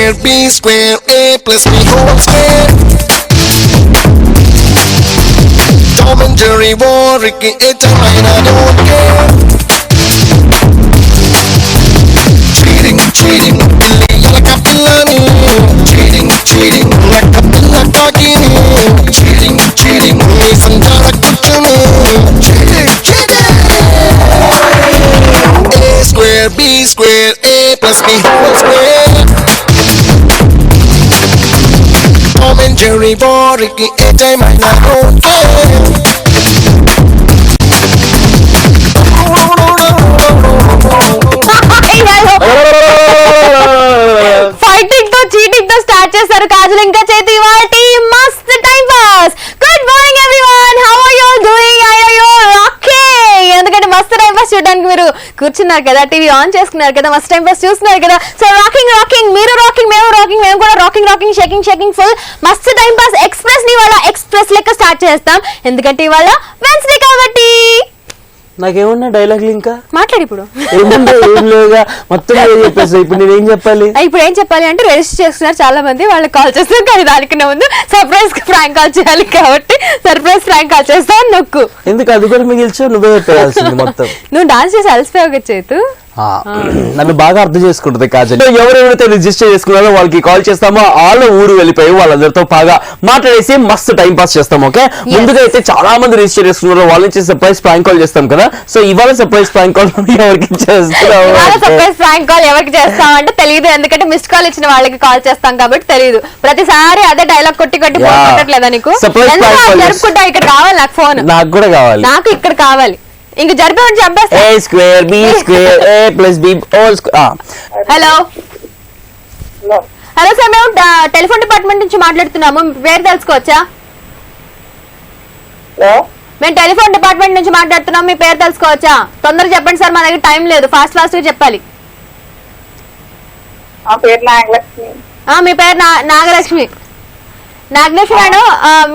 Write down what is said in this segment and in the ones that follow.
square, B square, A plus B whole square. Tom and Jerry war, Ricky, Etta, and I don't care. Cheating, cheating, Billy, like a pillani. Cheating, cheating, like a pilla talking. Cheating, cheating, me sanjara kuchunu. Cheating, cheating. A square, B square, A plus B whole square. Tom and Jerry war, Ricky, Etta, and I don't care. Fighting తో cheating తో start చేస్తారు కాజల్ ఇంకా చేతి వాటి మస్త్ time pass. Good morning everyone, how are you doing? Are you okay? ఎందుకంటే మస్త్ time pass చూడడానికి మీరు కూర్చున్నారు కదా, టీవీ ఆన్ చేసుకున్నారు కదా, మస్త్ టైం పాస్ చూస్తున్నారు కదా. సో రాకింగ్ రాకింగ్, మీరు రాకింగ్, మేము రాకింగ్, మేము కూడా rocking rocking, shaking shaking full మస్త్ టైం పాస్ ఎక్స్ప్రెస్ ని ఇవాళ ఎక్స్ప్రెస్ లెక్క స్టార్ట్ చేస్తాం. ఎందుకంటే ఇవాళ వెన్స్డే కాబట్టి. నాకేమన్నా డైలాగులు ఇంకా మాట్లాడి ఇప్పుడు ఏముందో ఏం లేవుగా, మొత్తం చెప్పేసి ఇప్పుడు నేనేం చెప్పాలి? ఇప్పుడు ఏం చెప్పాలి అంటే రిజిస్టర్ చేస్తున్నారు చాలా మంది, వాళ్ళకి కాల్ చేస్తున్నారు కానీ దానికన్నా ముందు సర్ప్రైజ్ ఫ్రాంక్ కాల్ చేయాలి కాబట్టి సర్ప్రైజ్ ఫ్రాంక్ కాల్ చేస్తాను. నొక్కు ఎందుకు అది కూడా మిగిల్చు, నువ్వే చెప్పాల్సింది మొత్తం. నువ్వు డాన్స్ చేసి అలసిపోయావు చేతు. నన్ను బాగా అర్థం చేసుకుంటుంది కాజల్. ఎవరెవరైతే రిజిస్టర్ చేసుకున్నారో వాళ్ళకి కాల్ చేస్తామో వాళ్ళ ఊరు వెళ్ళిపోయి వాళ్ళందరితో బాగా మాట్లాడేసి మస్తు టైం పాస్ చేస్తాం. ఓకే, ముందుగా అయితే చాలా మంది రిజిస్టర్ చేసుకున్నారో వాళ్ళ నుంచి సర్ప్రైజ్ ప్రాంక్ కాల్ చేస్తాం కదా. సో ఇవాళ సర్ప్రైజ్ ప్రాంక్ కాల్ ఎవరికి చేస్తాం? సర్ప్రైజ్ ప్రాంక్ కాల్ ఎవరికి చేస్తాం అంటే తెలియదు, ఎందుకంటే మిస్డ్ కాల్ ఇచ్చిన వాళ్ళకి కాల్ చేస్తాం కాబట్టి తెలియదు. ప్రతిసారి అదే డైలాగ్ కొట్టి కొట్టి కొట్టట్లేదా నీకు? జరుపుకుంటా ఇక్కడ కావాలి నాకు ఫోన్, నాకు కూడా కావాలి, నాకు ఇక్కడ కావాలి. ఇంక జరిపేవాడి చంపేస్తా. A square, B square, A plus B all square. Hello hello sir, మేము టెలిఫోన్ డిపార్ట్మెంట్ నుంచి మాట్లాడుతున్నాము. మీ పేరు తెలుసుకోవచ్చా? మేము టెలిఫోన్ డిపార్ట్మెంట్ నుంచి మాట్లాడుతున్నాం, మీ పేరు తెలుసుకోవచ్చా? తొందరగా చెప్పండి సార్, మా దగ్గర టైం లేదు, ఫాస్ట్ ఫాస్ట్ గా చెప్పాలి. మీ పేరు నాగలక్ష్మి. నాగలక్ష్మి మేడం,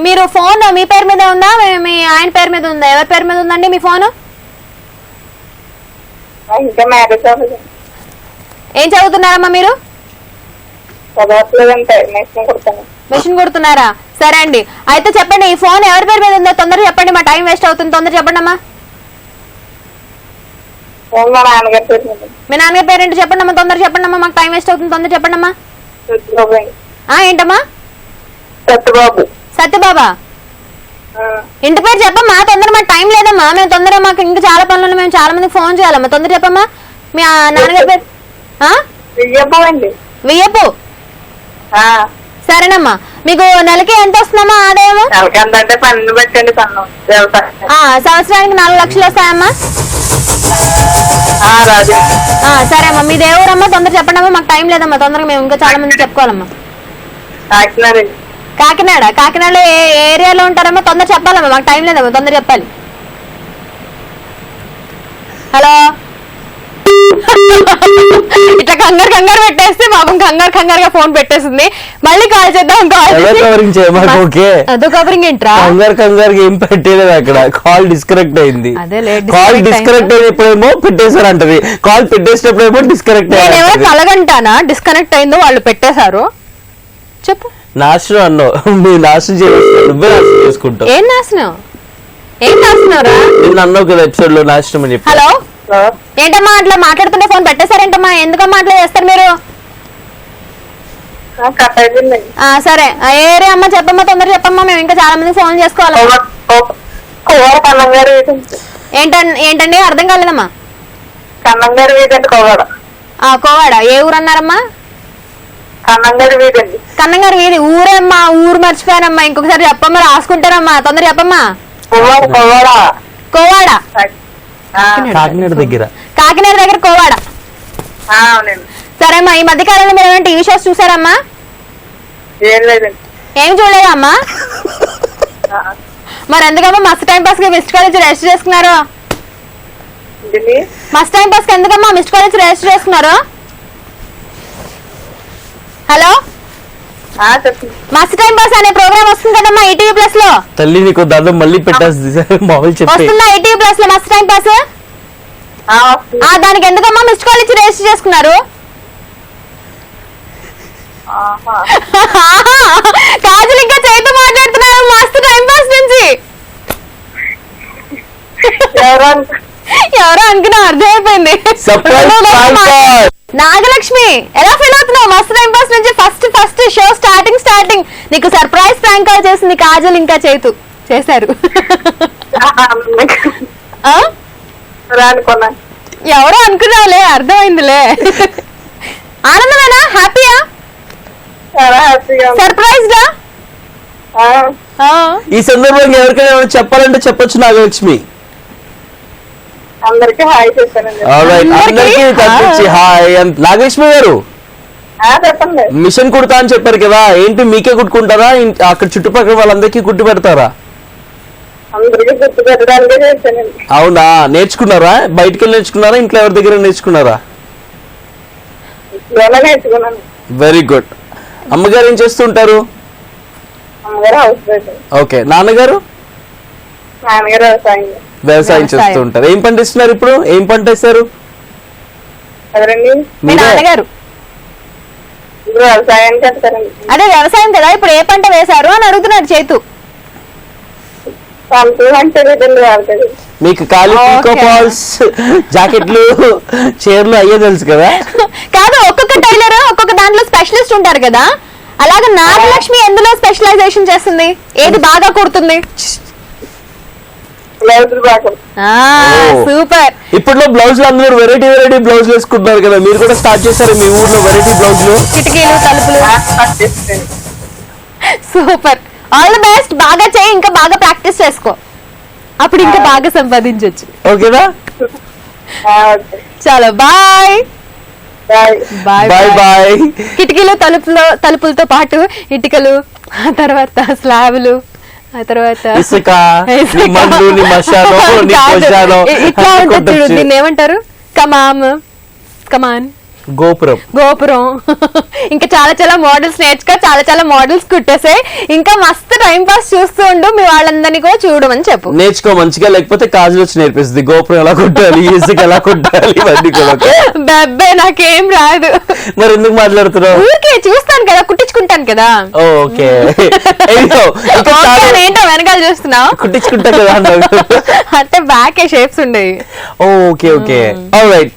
మీరు ఫోన్ మీ పేరు మీద ఉందా, మీ ఆయన పేరు మీద ఉందా? ఎవరి పేరు మీద ఉందండి మీ ఫోన్? ఏం చదువుతున్నారమ్మా మీరు? మెషిన్ కుడుతున్నారా? సరే అండి, అయితే చెప్పండి ఈ ఫోన్ ఎవరి పేరు మీద ఉందో తొందరగా చెప్పండి, మా టైం వేస్ట్ అవుతుంది, తొందరగా చెప్పండి అమ్మా. మీ నాన్నగారి పేరు ఏంటో చెప్పండి అమ్మా, తొందరగా చెప్పండి అమ్మా, మాకు టైం వేస్ట్ అవుతుంది, తొందరగా చెప్పండి అమ్మా. ఏంటమ్మా? సత్యబాబా. ఇంటి పేరు చెప్పమ్మా, తొందర మాకు టైం లేదమ్మా, మేము తొందరగా మాకు ఇంకా చాలా పనులు, మేము చాలా మందికి ఫోన్ చేయాలమ్మా, తొందర చెప్పమ్మా. మీ నాన్నగారి పేరు వియ్యపు. సరేనమ్మా, మీకు నెలకి ఎంత వస్తుందమ్మా ఆదాయము? సంవత్సరానికి 4 లక్షలు వస్తాయమ్మా. సరే అమ్మా, మీది ఏ ఊరమ్మా? తొందర చెప్పండి అమ్మా, మాకు టైం లేదమ్మా, తొందరగా మేము ఇంకా చాలా మంది చెప్పుకోవాలమ్మా. కాకినాడ. కాకినాడలో ఏ ఏరియాలో ఉంటారమ్మా? తొందర చెప్పాలమ్మా, మాకు టైం లేదమ్మా, తొందర చెప్పాలి. హలో ఇట్లా కంగారు పెట్టేస్తే పాపం కంగారుగా ఫోన్ పెట్టేసింది. మళ్ళీ కాల్ చేద్దాం. కవరింగ్ ఏంట్రా? కంగారు ఏం పెట్టలేదు అక్కడ, కాల్ డిస్కనెక్ట్ అయింది. కాల్ డిస్కనెక్ట్ అయినప్పుడేమో పెట్టేశారు అంటది, కాల్ పెట్టేసినప్పుడేమో డిస్కనెక్ట్ అయ్యింది. కలగంటానా డిస్కనెక్ట్ అయిందో వాళ్ళు పెట్టేశారు? చెప్పు. నాశనం అన్నావు, నువ్వు నాశనం చేసుకుంటావు. ఏం నాశనం? ఏం నాశనంరా? నేను అన్నావు కదా ఎపిసోడ్ లో నాశనం అని చెప్పి. హలో ఏంటమ్మా అట్లా మాట్లాడుతుంటే ఫోన్ పెట్టేశారేంటమ్మా? ఎందుకమ్మా అట్లా చేస్తారు మీరు? సరే ఏ ఏరియా అమ్మా చెప్పమ్మా, తొందర చెప్పమ్మా, మేము ఇంకా చాలా మంది ఫోన్ చేసుకోవాలి. ఏంటండి అర్థం కాలేదమ్మా. కోవాడ. ఏ ఊరు అన్నారమ్మా? కన్నంగారు వీధి. ఊరేమ్మా, ఊరు మర్చిపోయానమ్మా, ఇంకొకసారి చెప్పమ్మా, రాసుకుంటారమ్మా, తొందర చెప్పమ్మా. కోవాడ. కాకినాడ దగ్గర. కాకినాడ దగ్గర కోవాడ. సరేమ్మా, ఈ మధ్య కాలంలో మీరు ఏమైనా టీవీ షోస్ చూసారమ్మా? ఏం చూడలేదా అమ్మా? మరి ఎందుకమ్మా మస్త్ టైం పాస్ గా మిస్డ్ కాల్ ఇచ్చి రెస్ట్ చేసుకున్నారు? మస్త్ టైం పాస్ కి ఎందుకమ్మా మిస్డ్ కాల్ ఇచ్చి రెస్ట్ చేసుకున్నారు? హలో మస్త్ టైం పాస్ అనే ప్రోగ్రామ్ వస్తుంది కదమ్మా ఈటీవీ ప్లస్ లో. తల్లి నీకు దాదాపు మళ్ళీ వస్తుందా ఈటీవీ ప్లస్ లో మస్త్ టైం పాస్? దానికి ఎందుకమ్మా మిస్డ్ కాల్ ఇచ్చి రిజిస్టర్ చేసుకున్నారు? కాజల్ ఇంకా చైతు మాట్లాడుతున్నారు మస్తు టైం పాస్ నుంచి. ఎవరో అనుకున్నా అర్థమైపోయింది. నాగలక్ష్మి ఎలా ఫీల్ అవుతున్నావు? మస్తు టైం పాస్ నుంచి ఫస్ట్ షో స్టార్టింగ్ నీకు సర్ప్రైజ్ ప్రాంక్ కాల్ చేసింది కాజల్ ఇంకా చైతు చేశారు. ఎవరో అనుకున్నావులే, అర్థమైందిలే. ఆనందమేనా? హ్యాపీయా? సర్ప్రైజ్డా? ఈ సందర్భంగా ఎవరికైనా ఏమైనా చెప్పాలంటే చెప్పొచ్చు నాగలక్ష్మి. అందరికి హాయ్ చెప్పానండి. అందరికి కనిపించి హాయ్. నాగలక్ష్మి గారు చెప్పండి. మిషన్ కుడతా అని చెప్పారు కదా, ఏంటి మీకే కుట్టుకుంటారా అక్కడ చుట్టుపక్కల వాళ్ళందరికీ కుట్టి పెడతారా? అందరికి గుర్తు పెట్టడానికే చేశానండి. అవునా, నేర్చుకున్నారా? బయటికి వెళ్ళి నేర్చుకున్నారా, ఇంట్లో ఎవరి దగ్గర నేర్చుకున్నారా? నేర్చుకున్నాను. Very good. అమ్మగారు ఏం చేస్తూ ఉంటారు? అమ్మగారు హౌస్ వైఫ్. ఓకే. నాన్నగారు? నాన్నగారు వ్యవసాయం చేస్తూ ఉంటారు. ఏం పంట ఇస్తున్నారు ఇప్పుడు? ఏం పంట వేస్తారు? ఎవరండి? మీ నాన్నగారు వ్యవసాయానికి వెళ్తారండి. అదే వ్యవసాయం కదా, ఇప్పుడు ఏ పంట వేశారు అని అడుగుతున్నాడు చైతు. మీకు ఖాళీ పాల్స్, జాకెట్లు, చీరలు అయ్యే తెలుసు కదా. కాదు, ఒక్కొక్క టైలర్ ఒక్కొక్క దాంట్లో స్పెషలిస్ట్ ఉంటారు కదా, అలాగే నాగలక్ష్మి ఎందులో స్పెషలైజేషన్ చేస్తుంది? ఏది బాగా కుడుతుంది? సూపర్. ఇప్పుడు బ్లౌజులు అందరూ వెరైటీ బ్లౌజులు వేసుకుంటున్నారు కదా, మీరు కూడా స్టార్ట్ చేశారు మీ ఊర్లో వెరైటీ బ్లౌజులు, కిటికీలు, తలుపులు? సూపర్. All the best. బాగా చేయి, ఇంకా బాగా ప్రాక్టీస్ చేసుకో, అప్పుడు ఇంకా బాగా సంపాదించవచ్చు. ఓకేనా? చాలా బాయ్ బాయ్ బాయ్. కిటికీలు, తలుపులతో పాటు ఇటుకలు, ఆ తర్వాత స్లాబులు, ఆ తర్వాత ఇసుక, ఇట్లా ఉంటుంది. దీన్ని ఏమంటారు? కమాన్, గోపురం. ఇంకా చాలా మోడల్స్ నేర్చుకో, చాలా మోడల్స్ కుట్టేసే. ఇంకా మస్తు టైం పాస్ చూస్తూ ఉండు, మీ వాళ్ళందరినీ కూడా చూడమని చెప్పు. నేర్చుకో మంచిగా, లేకపోతే కాజల్ వచ్చి నేర్పిస్తుంది గోపురం ఎలా కుట్టాలి, ఇసుక ఎలా కుట్టాలి, ఇవన్నీ కూడా. బెబ్బే నాకేం రాదు. మరి ఎందుకు మాట్లాడుతున్నావు? ఊరికే చూస్తాను కదా, కుట్టించుకుంటాను కదా. ఓకే. ఏంటో వెనకాల చూస్తున్నావు? కుట్టించుకుంటా కదా అంటే బ్యాక్ షేప్స్ ఉండేవి. ఓకే. ఆల్రైట్.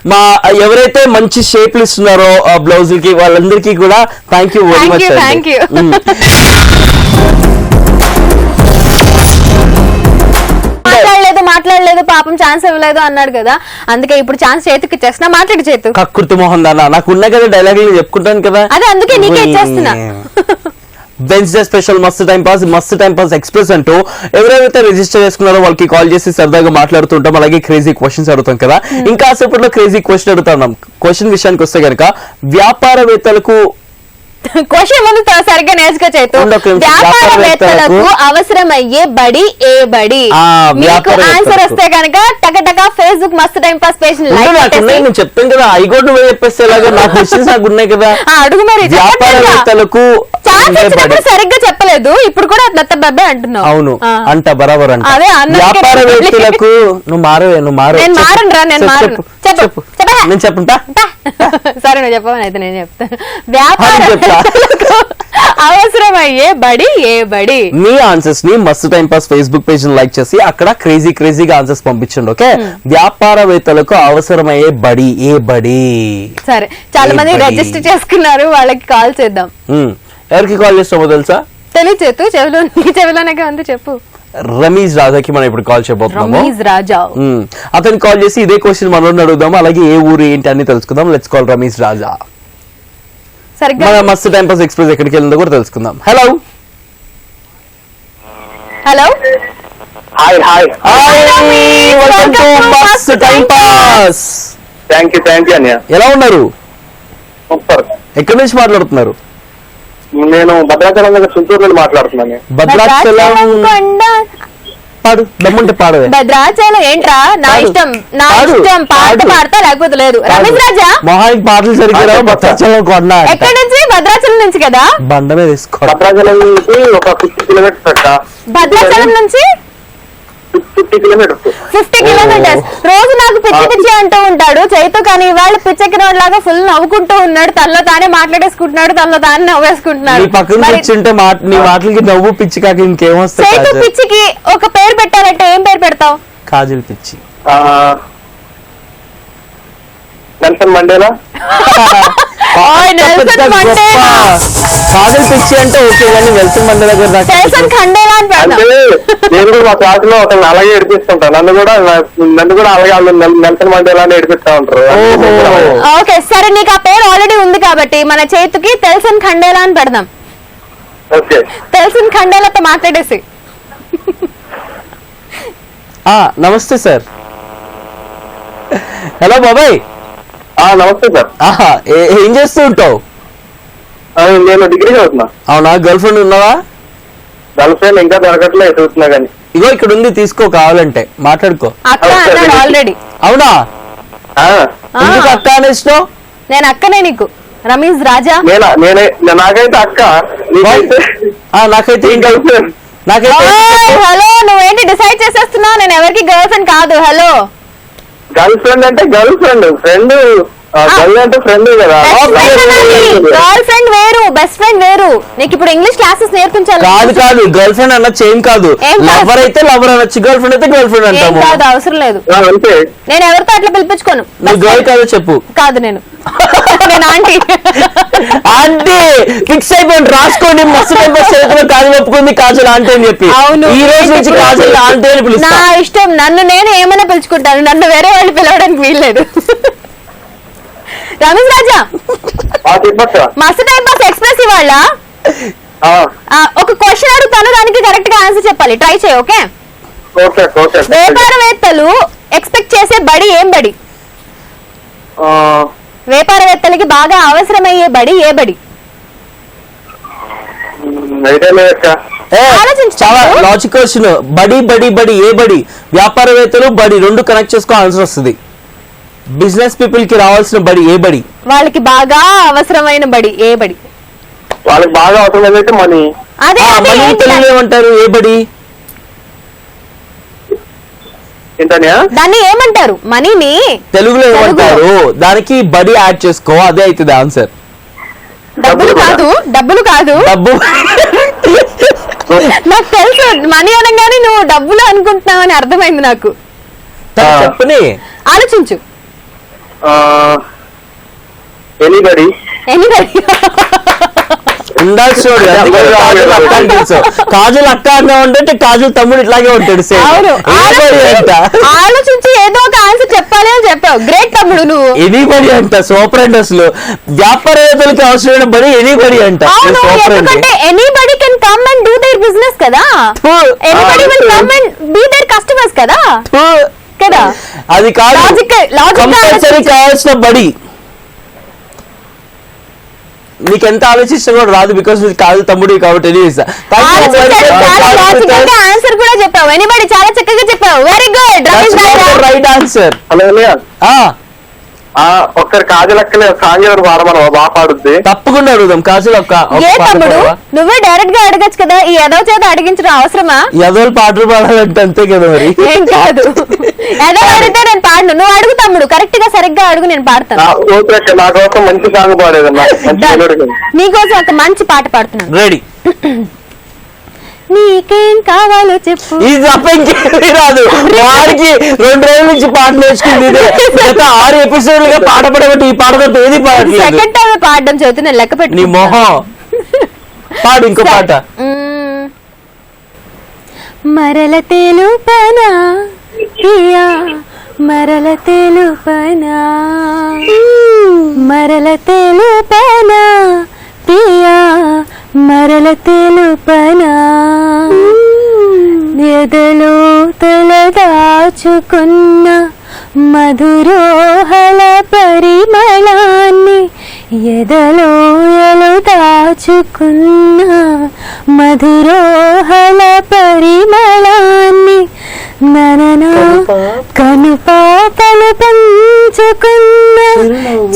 మా ఎవరైతే మంచి షేప్లు ఇస్తున్నారో ఆ బ్లౌజులకి వాళ్ళందరికీ కూడా thank you very much. Thank you. మాట్లాడలేదు పాపం, ఛాన్స్ ఇవ్వలేదు అన్నాడు కదా, అందుకే ఇప్పుడు ఛాన్స్ చేతికి ఇచ్చేస్తున్నా. మాట్లాడి చేతు. కక్కుర్తి మోహన్ దాన్న, నాకు ఉన్న కదా డైలాగులు చెప్పుకుంటాను కదా, అదే అందుకే నీకే ఇచ్చేస్తున్నా. వెన్స్డే స్పెషల్ మస్తు టైం పాస్ ఎక్స్ప్రెస్ అంటూ ఎవరైతే రిజిస్టర్ చేసుకున్నారో వాళ్ళకి కాల్ చేసి సరదాగా మాట్లాడుతుంటాం, అలాగే క్రేజీ క్వశ్చన్స్ అడుగుతాం కదా. ఇంకా సేపట్లో క్రేజీ క్వశ్చన్ అడుగుతున్నాం. క్వశ్చన్ విషయానికి వస్తే కనుక, వ్యాపారవేత్తలకు క్వశ్చన్ ముందు సరిగ్గా నేర్చుకో చేతు. వ్యాపారవేత్తలకు అవసరమయ్యే బడి ఏ బడి? మీకు ఆన్సర్ వస్తే కనుక టక ఫేస్బుక్ మస్తు టైం పాస్ పేజ్ నేను చెప్తాను కదా, ఐగోడ్ నువ్వే చెప్పేస్తే నా క్వశ్చన్స్ నాకు ఉన్నాయి కదా. అడుగు మరి. వ్యాపారవేత్తలకు సరిగ్గా చెప్పలేదు, ఇప్పుడు కూడా నత్తబబ్బే అంటున్నావు. అవును అంట బరాబర్ అంట. వ్యాపారవేత్తలకు నువ్వు మారవే. నేను మారనురా, నేను మారను. చెప్పు. నేను చెప్పుంటా. సరే నువ్వు చెప్పవని అయితే నేను చెప్తాను. వ్యాపారవేత్తలకు అవసరమయ్యే బడి ఏ బడి? మీ ఆన్సర్స్ ని మస్తు time pass Facebook page like చేసి అక్కడ క్రేజీగా ఆన్సర్స్ పంపించండి. ఓకే. వ్యాపారవేత్తలకు అవసరమయ్యే బడి ఏ బడి? సరే, చాలా మంది రిజిస్టర్ చేసుకున్నారు, వాళ్ళకి కాల్ చేద్దాం. ఎవరికి కాల్ చేస్తామో తెలుసా? తెలియదు చేతు, చెవిలోనే ఉంది. చెప్పు. రమీజ్ రాజాకి మనం ఇప్పుడు కాల్ చేయబోతున్నాము. రమీజ్ రాజా. అతను కాల్ చేసి ఇదే క్వశ్చన్ మనోడిని అడుగుదాము, అలాగే ఏ ఊరు ఏంటి అని తెలుసుకుందాం. లెట్స్ కాల్ రమీజ్ రాజా. మన మస్తు టైం పాస్ ఎక్స్ప్రెస్ ఎక్కడికి వెళ్ళిందో కూడా తెలుసుకుందాం. హలో. థ్యాంక్ యూ అన్నయ్య. ఎలా ఉన్నారు? ఎక్కడి నుంచి మాట్లాడుతున్నారు? నేను భద్రాచలం దగ్గర చుంటూరు నుండి మాట్లాడుతున్నాను. భద్రాచలం పాడు, దమ్ముంటే పాడవే. భద్రాచలం ఏంట్రా? నా ఇష్టం పాట పాడతా, లేకపోతే లేదు. రమేష్ రాజా మొహానికి పాటలు సరిగ్గా భద్రాచలం కొండ. ఎక్కడి నుంచి? భద్రాచలం నుంచి కదా. బండ మీద తీసుకో. భద్రాచలం నుంచి ఒక 50 కిలోమీటర్స్. భద్రాచలం నుంచి 50 కిలోమీటర్స్. 50 కిలోమీటర్స్. రోజు నాకు పిచ్చి పిచ్చి అంటూ ఉంటాడు చైతు, కానీ ఇవాళ పిచ్చెక్కినోడ్ లాగా ఫుల్ నవ్వుకుంటూ ఉన్నాడు, తనలో తానే మాట్లాడేసుకుంటున్నాడు, తనలో తానే నవ్వేసుకుంటున్నాడు. నీ పక్కన కూర్చుంటే నీ మాటలకి నవ్వు పిచ్చి కాక ఇంకేమొస్తాయి? చైతు పిచ్చికి ఒక పేరు పెట్టాలంటే ఏం పేరు పెడతావు? కాజల్ పిచ్చి. Nelson Mandela. కాజల్ పిచ్చి అంటే ఓకే, కానీ నెల్సన్ మండేలా గారు నెల్సన్ ఖండేలా అని పెడతాం. అంటే నేను కూడా మా క్లాస్ లో ఒకరిని అలాగే ఏడిపిస్తుంటా, నన్ను కూడా అలాగే నెల్సన్ మండేలా అని ఏడిపిస్తా ఉంటారు. ఓకే సరే, నీకు ఆ పేరు ఆల్రెడీ ఉంది కాబట్టి మన చేతికి తెల్సన్ ఖండేలా అని పెడదాం. ఓకే, తెల్సన్ ఖండేలాతో మాట్లాడేసి. నమస్తే సార్. హలో బాబాయ్. నమస్తే సార్. ఏం చేస్తూ ఉంటావు? నేను డిగ్రీ చదువుతున్నా. అవునా? గర్ల్ ఫ్రెండ్ ఉన్నావా? గర్ల్ ఫ్రెండ్ ఇంకా దొరకట్లే, చదువుతున్నా కానీ. ఇగో ఇక్కడ ఉంది, తీసుకో, కావాలంటే మాట్లాడుకో. అక్క అన్నాడు ఆల్రెడీ. అవునా? ఎందుకు అక్క అనేసినావు? నేను అక్కనే నీకు, రమేష్ రాజా. నాకైతే అక్క, నాకైతే హలో, నువ్వేంటి డిసైడ్ చేసేస్తున్నావు? నేను ఎవరికి గర్ల్ ఫ్రెండ్ కాదు. హలో, గర్ల్ ఫ్రెండ్ అంటే గర్ల్ ఫ్రెండ్, ఫ్రెండ్ గర్ల్ అంటే ఫ్రెండ్ కదా. గర్ల్ ఫ్రెండ్ వేరు, బెస్ట్ ఫ్రెండ్ వేరు. నీకు ఇప్పుడు ఇంగ్లీష్ క్లాసెస్ నేర్పించాలి. కాదు, గర్ల్ ఫ్రెండ్ అనొచ్చు, ఏం కాదు. లవర్ అయితే లవర్ అనొచ్చు, గర్ల్ ఫ్రెండ్ అయితే గర్ల్ ఫ్రెండ్ అంటాము. కాదు, అవసరం లేదు. నేను ఎవరితో అట్లా పిలిపించుకోను. నువ్వు గర్ల్ కాదో చెప్పు. కాదు, నేను ఆంటీ. ఆంటీ ఫిక్స్ అయిపోయింది, రాసుకోండి. మస్తు చరిత్ర కాజల్ ఒప్పుకుంది కాజల్ ఆంటీ అని చెప్పి. అవును, ఈ రోజు నుంచి కాజల్ ఆంటీ అని పిలుస్తా. నా ఇష్టం, నన్ను నేను ఏమైనా పిలుచుకుంటాను, నన్ను వేరే వాళ్ళు పిలవడానికి వీల్లేదు. రమేష్ రాజా, మస్తు టైం పాస్ ఎక్స్ప్రెస్ ఇవాళ ఒక క్వశ్చన్ అడుగుతాను, దానికి కరెక్ట్ గా ఆన్సర్ చెప్పాలి. ట్రై చేయి. ఓకే? వ్యాపారవేత్తలు ఎక్స్పెక్ట్ చేసే బడి ఏం బడి? వ్యాపారవేత్తలకి బాగా అవసరమయ్యే బడి ఏ బడి? చాలా లాజిక్ క్వశ్చన్. బడి బడి బడి ఏ బడి? వ్యాపారవేత్తలు బడి రెండు కనెక్ట్ చేసుకో ఆన్సర్ వస్తుంది. బిజినెస్ పీపుల్ కి రావాల్సిన బడి ఏ బడి? వాళ్ళకి బాగా అవసరమైన బడి ఏ బడి? వాళ్ళకి బాగా అవసరమైతే మనీ. అదే తెలుగులో ఏమంటారు? ఏ బడి? దాన్ని ఏమంటారు? మనీని తెలుగులో ఏమంటారు? దానికి బడి యాడ్ చేసుకో, అదే అవుతుంది ఆన్సర్. డబ్బులు కాదు, డబ్బులు కాదు. డబ్బు నాకు తెలుసు, మనీ అనగానే నువ్వు డబ్బులు అనుకుంటున్నావు అని అర్థమైంది నాకు. చెప్పని ఆలోచించు. ఎనీబడి ఉండాల్సి కాజల్ అక్క అన్నా ఉంటే కాజల్ తమ్ముడు ఇట్లాగే ఉంటాడు. ఆలోచించి ఏదో ఒక ఆన్సర్ చెప్పాలి అని చెప్పావు. గ్రేట్ తమ్ముడు నువ్వు. ఎనీబడి అంట సూపర్ అండ్ అసలు వ్యాపారవేత్తలకి అవసరమైన బడి ఎనీబడి అంట. ఎందుకంటే anybody can come and do their business కదా. Anybody will come and be their customers కదా. అది కాదు, కంపల్సరీ కావాల్సిన బడి. నీకెంత ఆలోచిస్తే కూడా రాదు, బికాస్ కాదు తమ్ముడు కాబట్టి. ఆన్సర్ కూడా చెప్పావు. ఎనీబడి చాలా చక్కగా చెప్పావు. Very good. Right answer. ఒక్కరు కాజలక్కలే సాంగ్ ఎవరు పాడమని బాగా పాడుద్ది. తప్పకుండా అడుగుదాం కాజల్ ఒక్క. తమ్ముడు నువ్వే డైరెక్ట్ గా అడగచ్చు కదా, ఈ ఎదవ చేత అడిగించడం అవసరమా? ఎదవలు పాటలు పాడాలంటే అంతే కదా మరి. ఏం కాదు, ఎదవ అడిగితే నేను పాడను. నువ్వు అడుగు తమ్ముడు, కరెక్ట్ గా సరిగ్గా అడుగు, నేను పాడతాను. నా కోసం మంచి సాంగ్ పాడేదన్నా. నీకోసం ఒక మంచి పాట పాడుతున్నాను. రెడీ? నీకేం కావాలో చెప్పు. ఇది తప్ప ఇంకేమీ రాదు. వారికి 2 రోజుల నుంచి పాట నేర్చుకుంది. గత 6 ఎపిసోడ్లుగా పాట పడబట్టి ఈ పాటతో ఏది పాడట్లేదు. సెకండ్ టైం పాడడం చదువుతూ నేను లెక్క పెట్టి. నీ మొహం పాడు ఇంకో పాట. మరల తెలుపనా ప్రియా, మరల తెలుపనా, మరల తెలుపనా ప్రియా, మరల తెలుపనా, ఎదలో తలదాచుకున్న మధురోహల పరిమళాన్ని, ఎదలో దాచుకున్న మధురోహల పరిమళాన్ని, నననా కనుపాపలు పంచుకున్న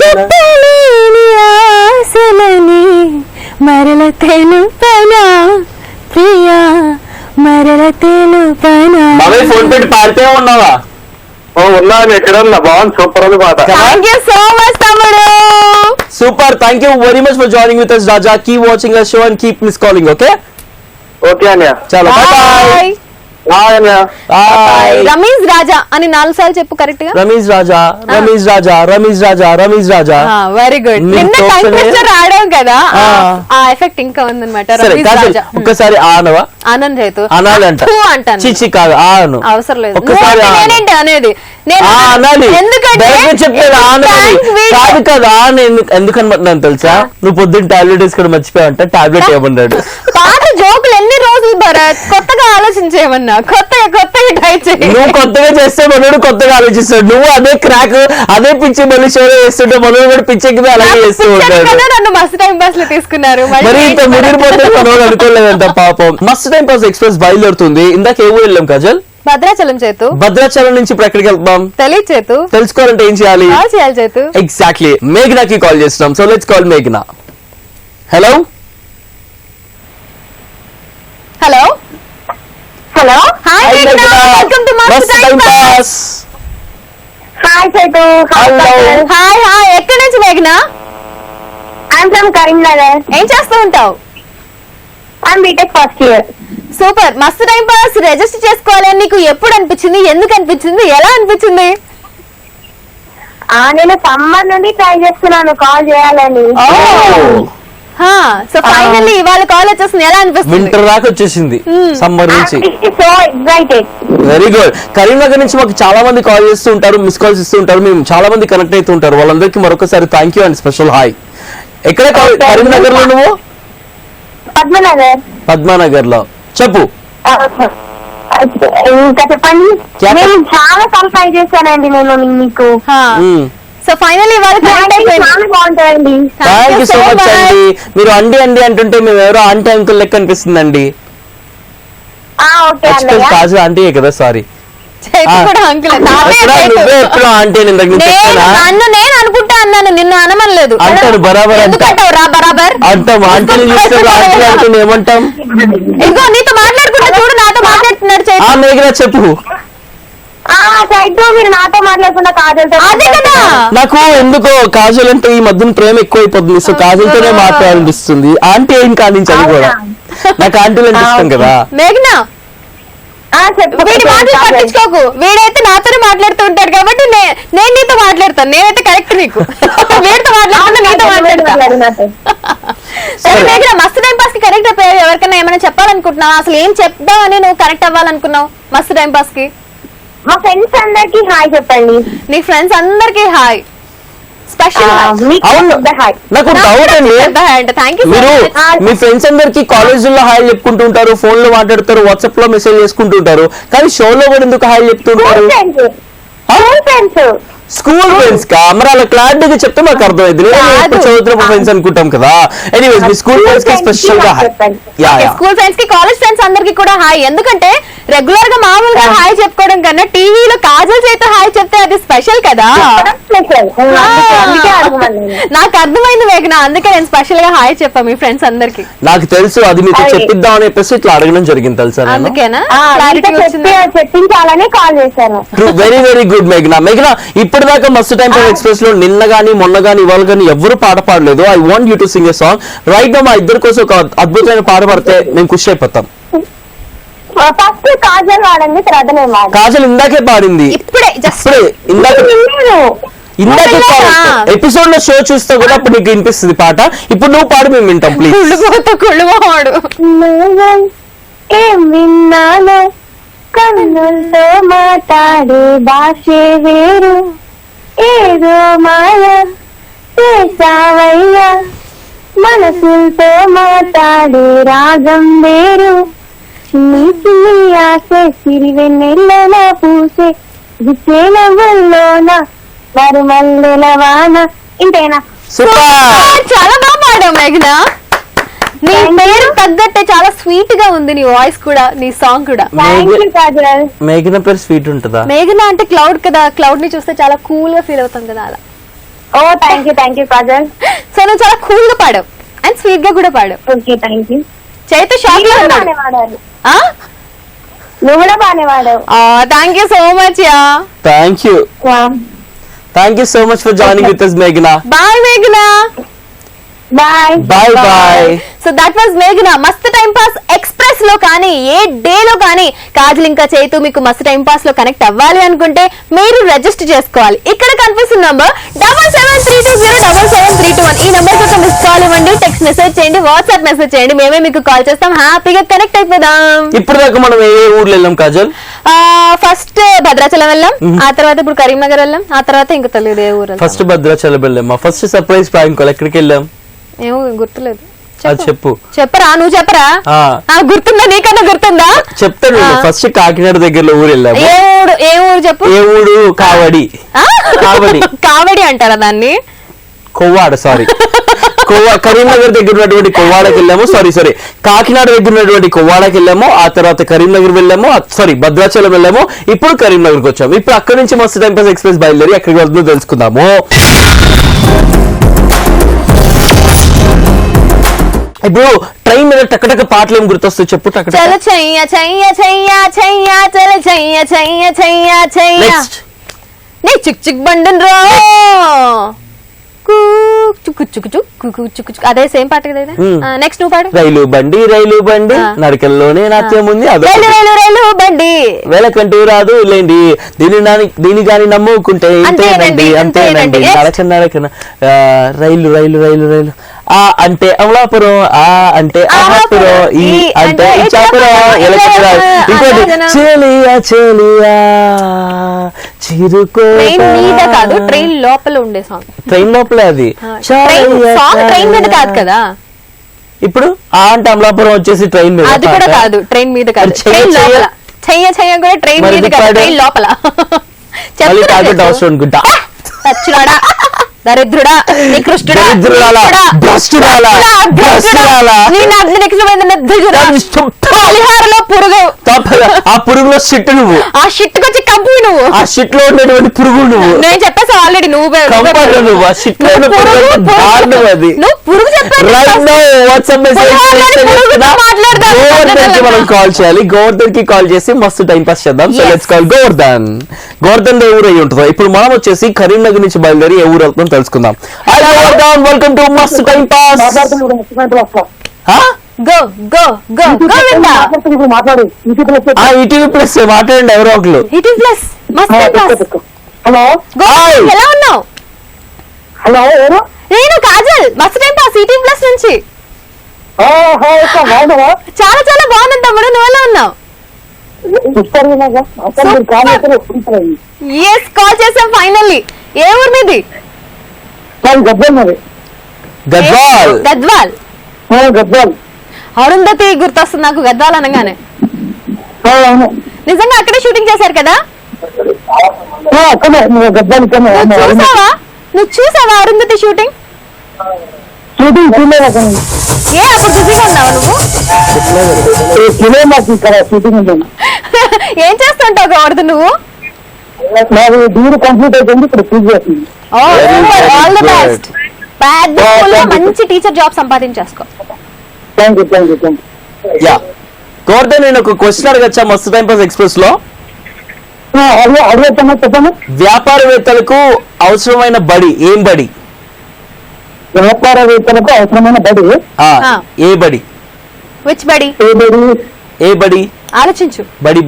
చెప్పలేని ఆశలని, మరల తెలుపనా ప్రియా, మరల తెలుపనా. ఫోన్ పే ఉన్నాను ఎక్కడ ఉన్నా బాగుంది సూపర్ ఉంది పాట థ్యాంక్ యూ సో మచ్ తమ్ముడు. Super, thank you very much for joining with us Raja. Keep watching us show and keep miss calling. Okay okay అన్నయ్య చాలా బాయ్. బాయ్ అన్నయ్య బాయ్. రమేష్ రాజా అని 4 సార్లు చెప్పు కరెక్ట్ గా. రమేష్ రాజా, రమేష్ రాజా, రమేష్ రాజా, రమేష్ రాజా. Very good. నీ నిన్న తోటనే- టెంపరేచర్ ఆడాం కదా, ఆ. ఆ ఎఫెక్ట్ ఇంకా ఉందన్నమాట. సరే రమేష్ కాదు, రాజా. ఒక్కసారి ఆనవా ఆనంద్ రైతు అనాలంట. తూ అంటాను. చిచ్చి కాదు ఆను. అవసరం లేదు. ఒక్కసారి నువ్వు అంటే ఆను. నేనేంటి అనేది నేను ఆ అనాలి. ఎందుకంటే డైరెక్ట్ చెప్పలేదు ఆనని. కాదు కదా ఆను ఎందుకు అనుకుంటున్నాను తెలుసా? నువ్వు పొద్దున్న టాబ్లెట్ వేసుకొని మర్చిపోయావంట, టాబ్లెట్ ఏమన్నాడు? పాత జోకులు ఎన్ని రోజులు భరత్, కొత్తగా ఆలోచించేమన్నా, కొత్తగా ట్రై చేయి. నువ్వు కొత్తగా చేస్తే మనోడు కొత్తగా ఆలోచిస్తాడు. నువ్వు అదే క్రాక్ అదే పిచ్చి మళ్ళీ షో చేస్తుంటే మనోడు కూడా పిచ్చెక్కి అలాగే చేస్తూ ఉంటాడు. నన్ను మస్తు టైం పాస్ లో తీసుకున్నారు. మరి ఇంత ముదిరిపోతే మనోడు అనుకోలేదంట పాపం. మస్తు టైం పాస్ ఎక్స్ప్రెస్ బయలుదేరుతుంది. ఇందాక ఏ ఊరు వెళ్ళాం కాజల్? భద్రాచలం చేతు. భద్రాచలం నుంచి ఇప్పుడు ఎక్కడికి వెళ్తాం? తెలియదు చేతు. తెలుసుకోవాలంటే ఏం చేయాలి? కాల్ చేయాలి చేతు. ఎగ్జాక్ట్లీ మేఘనాకి కాల్ చేస్తున్నాం. సో లెట్స్ కాల్ మేఘనా. హలో హలో హలో హాయ్ మేఘనా, వెల్కమ్ టు మస్తు time pass. Hi Chaitu. Hello. Hi hi, ఎక్కడి నుంచి మేఘనా? I'm from Karimnagar. ఏం చేస్తూ ఉంటావు? I'm BTech first year. Super. మస్తు టైం పాస్ రిజిస్టర్ చేసుకోవాలని నీకు ఎప్పుడు అనిపించింది, ఎందుకు అనిపించింది, ఎలా అనిపించింది? నేను సమ్మర్ నుండి ట్రై చేస్తున్నాను కాల్ చేయాలని. సో ఫైనల్లీ ఇవాళ కాల్ వచ్చేసింది, ఎలా అనిపిస్తుంది? వింటర్ దాకా వచ్చేసింది సమ్మర్ నుంచి. So excited. Very good. Karimnagar నుంచి మాకు చాలా మంది కాల్ చేస్తూ ఉంటారు, మిస్ కాల్స్ ఇస్తూ ఉంటారు, మేము చాలా మంది కనెక్ట్ అవుతూ ఉంటారు. వాళ్ళందరికీ మరొకసారి thank you and special hi. ఎక్కడ కరీంనగర్ లో నువ్వు? పద్మనగర్. పద్మానగర్ లో. చెప్పు. ఇంకా చెప్పండి. నేను చాలా సార్లు ట్రై చేశానండి నేను మీకు. సో ఫైనల్లీ ఇవాళ కనెక్ట్ అయిపోయింది. చాలా బాగుంటాయండి. థ్యాంక్ యూ సో మచ్ అండి. మీరు అండి అండి అంటుంటే మేము ఎవరో ఆంటీ అంకుల్ లెక్క అనిపిస్తుందండి. ఓకే అన్నయ్య. కాజు ఆంటీయే కదా, సారీ. చేతు కూడా అంకుల్. నువ్వే ఎప్పుడు ఆంటీ అని ఇందాక నుంచి చెప్తానా? నన్ను నేను అనుకుంటా అన్నాను, నిన్ను అనమనలేదు. అంటాను బరాబర్ అంట. ఎందుకంటావు రా బరాబర్ అంటాం ఆంటీని చూస్తే ఆంటీ అంటుంది ఏమంటాం? ఇంకో నీతో మాట్లాడుకుంటా చూడు, నాతో మాట్లాడుతున్నాడు చేతు. ఆ మేఘనా చెప్పు. చైతు మీరు నాతో మాట్లాడకుండా కాజల్తో. అదే కదా. నాకు ఎందుకో కాజల్ అంటే ఈ మధ్యన ప్రేమ ఎక్కువ అయిపోతుంది. సో కాజల్ తోనే మాట్లాడాలనిపిస్తుంది. ఆంటీ ఏం కానించాలి కూడా. నాకు ఆంటీలు అంటే ఇష్టం కదా. మేఘనా వీడి మాటలు పట్టించుకోకు. వీడైతే నాతోనే మాట్లాడుతూ ఉంటాడు కాబట్టి నేను నీతో మాట్లాడతాను. నేనైతే కరెక్ట్ నీకు. వీడితో మాట్లాడుతున్నా నీతో మాట్లాడతా. సరే మేఘనా, మస్తు టైం పాస్ కి కరెక్ట్ అయిపోయావు. ఎవరికైనా ఏమైనా చెప్పాలనుకుంటున్నావు? అసలు ఏం చెప్దామని నువ్వు కరెక్ట్ అవ్వాలనుకున్నావు మస్తు టైం పాస్ కి? మా ఫ్రెండ్స్ అందరికి హాయ్ చెప్పండి. నీ ఫ్రెండ్స్ అందరికి హాయ్. స్పెషల్ అవును, నాకు డౌట్ అండి. మీరు మీ ఫ్రెండ్స్ అందరికి కాలేజీలో హాయ్ చెప్పుకుంటూ ఉంటారు, ఫోన్ లో మాట్లాడతారు, వాట్సాప్ లో మెసేజ్ చేసుకుంటూ ఉంటారు, కానీ షోలో కూడా ఎందుకు హాయ్ చెప్తుంటారు? స్కూల్ ఫ్రెండ్స్ కా? మరి అలా క్లారిటీగా చెప్తే మాకు అర్థమైంది. చదువుతున్న ఫ్రెండ్స్ అనుకుంటాం కదా. ఎనీవేస్ మీ స్కూల్ ఫ్రెండ్స్ కి స్పెషల్ గా హాయ్. స్కూల్ ఫ్రెండ్స్ కి, కాలేజ్ ఫ్రెండ్స్ అందరికి కూడా హాయ్. ఎందుకంటే రెగ్యులర్ గా మామూలుగా హాయ్ చెప్పుకోవడం కన్నా టీవీలో కాజల్ చేత హాయ్ చెప్తే అది స్పెషల్ కదా. నాకు అర్థమైంది మేఘనా, అందుకే నేను స్పెషల్ గా హాయ్ చెప్పా మీ ఫ్రెండ్స్ అందరికి. నాకు తెలుసు అది మీతో చెప్పిద్దాం అని చెప్పేసి ఇట్లా అడగడం జరిగింది తెలుసా. అందుకేనా చెప్పించాలని కాల్ చేశాను. వెరీ వెరీ గుడ్ మేఘనా. మేఘనా ఇప్పటిదాకా మస్తు టైం పాస్ ఎక్స్ప్రెస్ లో నిన్న గానీ మొన్న గానీ ఇవాళ గానీ ఎవరు పాట పాడలేదు. I want you to sing a song right now. మా ఇద్దరి కోసం ఒక అద్భుతమైన పాట పాడితే మేము ఖుషి అయిపోతాం. ఫస్ట్ కాజల్ వాడండి, తర్వాత నేను వాడను. కాజల్ ఇందాకే పాడింది. ఇప్పుడే ఇందాకే ఎపిసోడ్ లో షో చూస్తే కూడా అప్పుడు నీకు వినిపిస్తుంది పాట. ఇప్పుడు నువ్వు పాడు, మేము వింటాం ప్లీజ్. కుళ్ళువాడు ఏం విన్నాను, కన్నులతో మాట్లాడే భాషే వేరు, ఏదో మాయ చేసావయ్యా, మనసులతో మాట్లాడే రాగం వేరు, చిన్ని చిన్ని ఆసే సిరివెన్నెల్లలా పూసే విచేలవల్లోన మరుమల్లెల వాన. ఇంతేనా? చాలా బాగా పాడావు మేఘనా. నీ పేరు తగ్గట్టే చాలా స్వీట్ గా ఉంది నీ వాయిస్ కూడా, నీ సాంగ్ కూడా. మేఘనా పేరు స్వీట్ ఉంటుందా? మేఘనా అంటే క్లౌడ్ కదా, క్లౌడ్ ని చూస్తే చాలా కూల్ గా ఫీల్ అవుతాం కదా అలా. Oh thank you Kajal. So నువ్వు చాలా కూల్ గా పాడావు అండ్ స్వీట్ గా కూడా పాడావు. Okay thank you. Chaitu shock లో ఉన్నాడు. నువ్వు కూడా బాగానే వాడావు. Thank you so much yeah. Thank you so much for joining with us మేఘనా. బాయ్ మేఘనా. Bye bye. So that was మేఘనా. మస్త్ టైం పాస్ ఎక్స్ప్రెస్ లో కానీ ఏ డే లో కానీ కాజల్ ఇంకా చైతు మీకు మస్త్ టైం పాస్ లో కనెక్ట్ అవ్వాలి అనుకుంటే మీరు రిజిస్టర్ చేసుకోవాలి. ఇక్కడ కనిపిస్తున్న నంబర్ 7732077731. ఈ నంబర్ కి ఒక మిస్ కాల్ ఇవ్వండి, టెక్స్ట్ మెసేజ్ చేయండి, వాట్సాప్ మెసేజ్ చేయండి, మేమే మీకు కాల్ చేస్తాం. హ్యాపీగా కనెక్ట్ అయిపోదాం. ఇప్పుడు దాకా మనం ఏ ఊర్లో వెళ్ళాం కాజల్? ఫస్ట్ భద్రాచలం వెళ్ళాం, ఆ తర్వాత ఇప్పుడు కరీంనగర్ వెళ్ళాం, ఆ తర్వాత ఇంకా తెలియదు ఏ ఊరు. ఫస్ట్ భద్రాచలం వెళ్ళాం. ఫస్ట్ సర్ప్రైజ్ ప్రాంక్ ఎక్కడికి వెళ్ళాం? ఏమో గుర్తులేదు. అది చెప్పు. చెప్పరా, నువ్వు చెప్పరా. గుర్తుందా? నీకన్నా గుర్తుందా? చెప్తాను. ఫస్ట్ కాకినాడ దగ్గరలో ఊరు వెళ్ళాము. ఏ ఊరు చెప్పు. ఏ ఊరు? కావడి. కావడి అంటారా దాన్ని? కొవ్వాడ. సారీ, కరీంనగర్ దగ్గర ఉన్నటువంటి కొవ్వాడకి వెళ్ళాము. సారీ కాకినాడ దగ్గర ఉన్నటువంటి కొవ్వాడకి వెళ్ళాము. ఆ తర్వాత కరీంనగర్ వెళ్ళాము. భద్రాచలం వెళ్ళాము. ఇప్పుడు కరీంనగర్కి వచ్చాము. ఇప్పుడు అక్కడ నుంచి మస్తు టైం పాస్ ఎక్స్ప్రెస్ బయలుదేరి ఎక్కడికి వెళ్తుందో తెలుసుకుందాము. ఇప్పుడు ట్రైన్ మీద టక్కటక్క పాటలు ఏం గుర్తొస్తాయి చెప్పు. చల చెయ్య చెయ్య చెయ్య చెయ్య చల చెయ్య చెయ్య చెయ్య చెయ్య నీ చిక్ చిక్ బండన్ రో అదే సేమ్ పాట కదా. నెక్స్ట్ నువ్వు పాడు. రైలు బండి నడకల్లోనే నాట్యం ఉంది. రైలు బండి వేలకంటూ రాదు లేండి, దీని గాని నమ్ముకుంటే అంతేనండి. నడక రైలు ఆ అంటే అమలాపురం, ఆ అంటే అమలాపురం, ఈ అంటే ఇచ్చాపురం. ఇంకోటి చెలియా చిరుకో. కాదు, ట్రైన్ లోపల ఉండే సాంగ్. ట్రైన్ లోపలే అది సాంగ్, ట్రైన్ మీద కాదు కదా. ఇప్పుడు ఆ అంటే అమలాపురం వచ్చేసి ట్రైన్ మీద. అది కూడా కాదు, ట్రైన్ మీద కాదు. ట్రైన్ లోపల చెయ్య చెయ్య కూడా ట్రైన్ మీద కాదు, ట్రైన్ లోపల. అవసరం అనుకుంటా. సచ్చినాడా, దరిద్రుడా, నికృష్టుడా, పురుగు. ఆ పురుగులో షిట్ నువ్వు, ఆ షిట్ వచ్చి కంపు నువ్వు, ఆ షిట్ లో ఉన్నటువంటి పురుగు నువ్వు. నేను చెప్పేసి ఆల్రెడీ నువ్వు ఆ షిట్ లో నువ్వు పురుగు చెప్పాను. మనం కాల్ చేయాలి. గోవర్ధన్ కి కాల్ చేసి మస్తు టైం పాస్ చేద్దాం. So let's call Govardhan. Govardhan ఏ ఊరు అయ్యి ఉంటుందో. ఇప్పుడు మనం వచ్చేసి కరీంనగర్ నుంచి బయలుదేరి ఏ ఊరు వెళ్తాం తెలుసుకుందాం. వెల్కమ్ టు మస్తు టైం పాస్. ఈటీవీ ప్లస్ మాట్లాడండి ఎవరో ఒకరు. హలో, ఎలా ఉన్నావు? హలో, నేను కాజల్, మస్తు టైం పాస్ ఈటీవీ ప్లస్ నుంచి. చాలా చాలా బాగున్నాను తమ్ముడు, నువ్వు ఎలా ఉన్నావు? కాల్ చేసాం ఫైనల్లీ. ఏ ఊరు మీది? గద్వాల్. అరుంధతి గుర్తొస్తుంది నాకు గద్వాల్ అనగానే. నిజంగా అక్కడే షూటింగ్ చేశారు కదా? నువ్వు చూసావా అరుంధతి షూటింగ్? ఏ అప్పుడు బిజీగా ఉన్నావా నువ్వు? ఏం చేస్తుంటావు గవర్ధ నువ్వు? All the best. మంచి టీచర్ జాబ్ సంపాదించేసుకో. గోవర్ధన్, నేను ఒక క్వశ్చన్ అడగచ్చా మస్తు టైం పాస్ ఎక్స్ప్రెస్ లో? వ్యాపారవేత్తలకు అవసరమైన బడి ఏం బడి? వ్యాపారవేత్తలకు అవసరమైన బడి ఏ బడి? విచ్ బడి? ఏ బడి? ఆలోచించు. బడి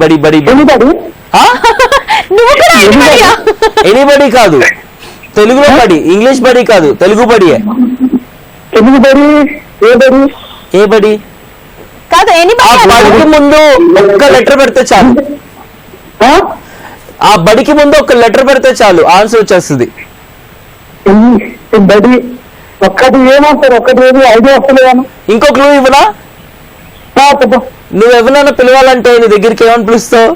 నువ్వు కూడా ఎనీబడి కాదు, తెలుగులో బడి. ఇంగ్లీష్ బడి కాదు, తెలుగు బడి. ఏ బడి కాదు, బడికి ముందు ఒక్క లెటర్ పెడితే చాలు. ఆ బడికి ముందు ఒక లెటర్ పెడితే చాలు, ఆన్సర్ వచ్చేస్తుంది. బడి ఒక్కటి ఏమంటారు, ఒక్కటి ఏది ఐడియా వస్తలేదా? ఇంకో క్లూ ఇవ్వనా? నువ్వు ఎవరైనా పిలవాలంటే నీ దగ్గరికి ఏమని పిలుస్తావు?